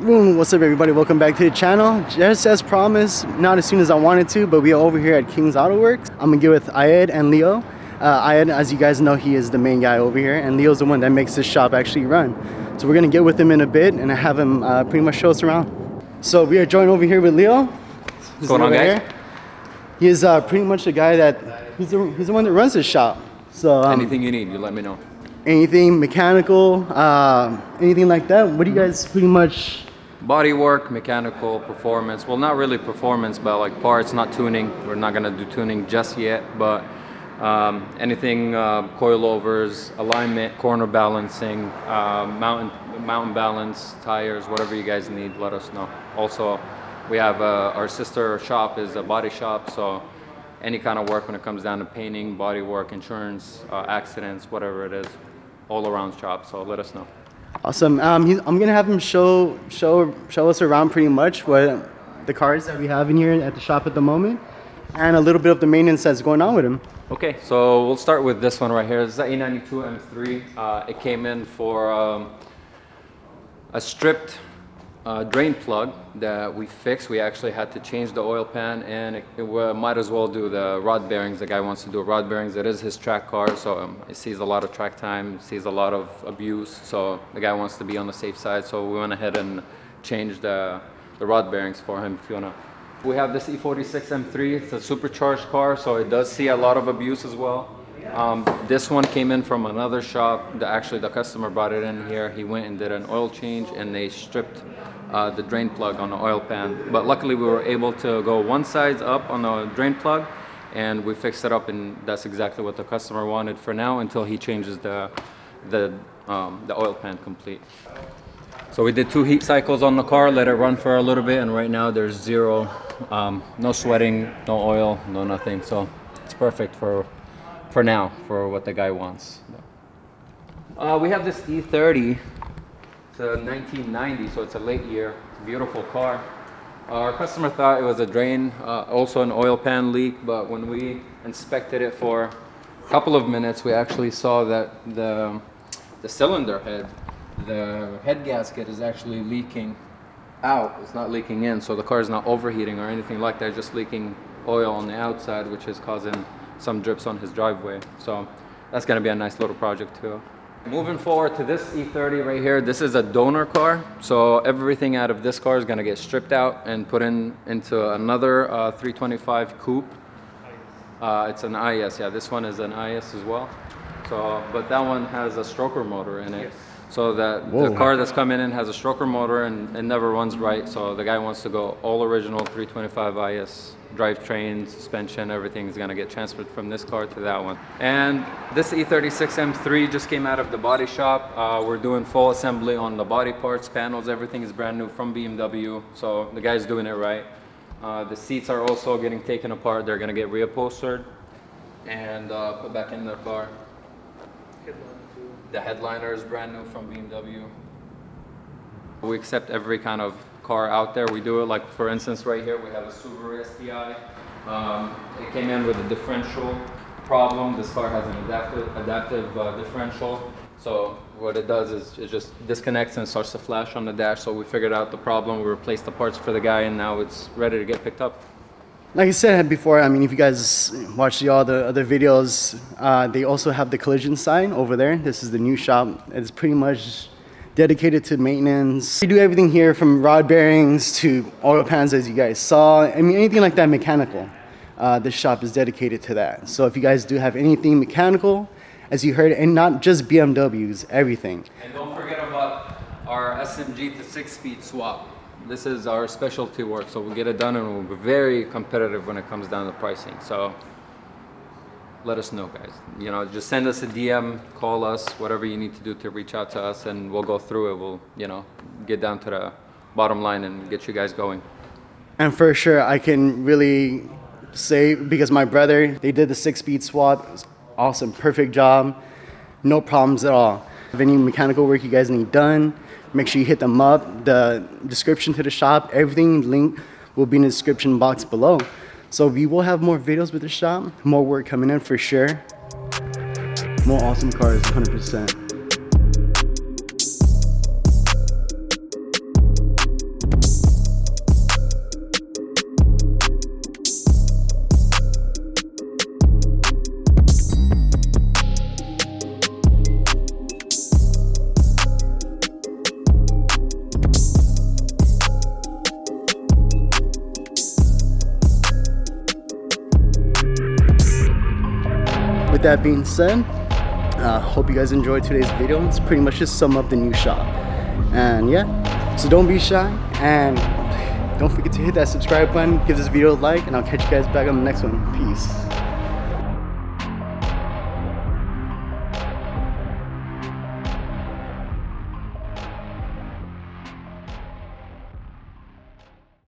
Boom, what's up everybody, welcome back to the channel. Just as promised, not as soon as I wanted to, but we are over here at King's Auto Works. I'm gonna get with Ayed and Leo. Ayed, as you guys know, he is the main guy over here, and Leo's the one that makes this shop actually run. So we're gonna get with him in a bit and have him pretty much show us around. So we are joined over here with Leo. What's going on, guys? He is pretty much the guy that, he's the one that runs this shop. So anything you need, you let me know. Anything mechanical, anything like that. What do you guys pretty much? Body work, mechanical, performance. Well, not really performance, but like parts, not tuning. We're not gonna do tuning just yet, but anything, coilovers, alignment, corner balancing, mountain balance, tires, whatever you guys need, let us know. Also, we have our sister shop is a body shop, so any kind of work when it comes down to painting, body work, insurance, accidents, whatever it is, all around shop. So let us know. Awesome. I'm gonna have him show us around pretty much what the cars that we have in here at the shop at the moment, and a little bit of the maintenance that's going on with him. Okay, so we'll start with this one right here. This is the A92 M3. It came in for a stripped drain plug that we fixed. We actually had to change the oil pan, and it might as well do the rod bearings. The guy wants to do rod bearings. It is his track car, so he sees a lot of track time, sees a lot of abuse, so the guy wants to be on the safe side, so we went ahead and changed the rod bearings for him. If you wanna. We have this E46 M3. It's a supercharged car, so it does see a lot of abuse as well. This one came in from another shop. Actually, the customer brought it in here. He went and did an oil change, and they stripped the drain plug on the oil pan. But luckily, we were able to go one side up on the drain plug, and we fixed it up, and that's exactly what the customer wanted for now until he changes the oil pan complete. So we did 2 heat cycles on the car, let it run for a little bit, and right now there's zero, no sweating, no oil, no nothing. So it's perfect for now, for what the guy wants. We have this E30. It's a 1990, so it's a late year. It's a beautiful car. Our customer thought it was a drain, also an oil pan leak, but when we inspected it for a couple of minutes, we actually saw that the cylinder head, the head gasket is actually leaking out. It's not leaking in, so the car is not overheating or anything like that, just leaking oil on the outside, which is causing some drips on his driveway. So that's gonna be a nice little project too. Moving forward to this E30 right here, this is a donor car. So everything out of this car is gonna get stripped out and put into another 325 coupe. It's an IS, yeah, this one is an IS as well. So, but that one has a stroker motor in it. So that the car that's coming in has a stroker motor and it never runs right. So the guy wants to go all original 325 IS. Drivetrain, suspension, everything is gonna get transferred from this car to that one. And this E36 M3 just came out of the body shop. We're doing full assembly on the body parts, panels, everything is brand new from BMW. So the guy's doing it right. The seats are also getting taken apart. They're gonna get reupholstered and put back in their car. The headliner is brand new from BMW. We accept every kind of car out there. We do it, like for instance right here we have a Subaru STI. It came in with a differential problem. This car has an adaptive differential. So what it does is it just disconnects and starts to flash on the dash. So we figured out the problem, we replaced the parts for the guy, and now it's ready to get picked up. Like I said before, I mean, if you guys watch all the other videos, they also have the collision sign over there. This is the new shop. It's pretty much dedicated to maintenance. We do everything here from rod bearings to oil pans, as you guys saw. I mean, anything like that mechanical. This shop is dedicated to that. So if you guys do have anything mechanical, as you heard, and not just BMWs, everything. And don't forget about our SMG to 6-speed swap. This is our specialty work, so we'll get it done and we'll be very competitive when it comes down to pricing. So let us know, guys. You know, just send us a DM, call us, whatever you need to do to reach out to us, and we'll go through it. We'll, you know, get down to the bottom line and get you guys going. And for sure, I can really say, because my brother, they did the 6-speed swap. It was awesome, perfect job, no problems at all. If any mechanical work you guys need done, make sure you hit them up. The description to the shop, everything link will be in the description box below. So we will have more videos with the shop, more work coming in for sure. More awesome cars, 100%. with that being said, hope you guys enjoyed today's video. It's pretty much just sum up the new shop. And yeah, so don't be shy, and don't forget to hit that subscribe button, give this video a like, and I'll catch you guys back on the next one. Peace.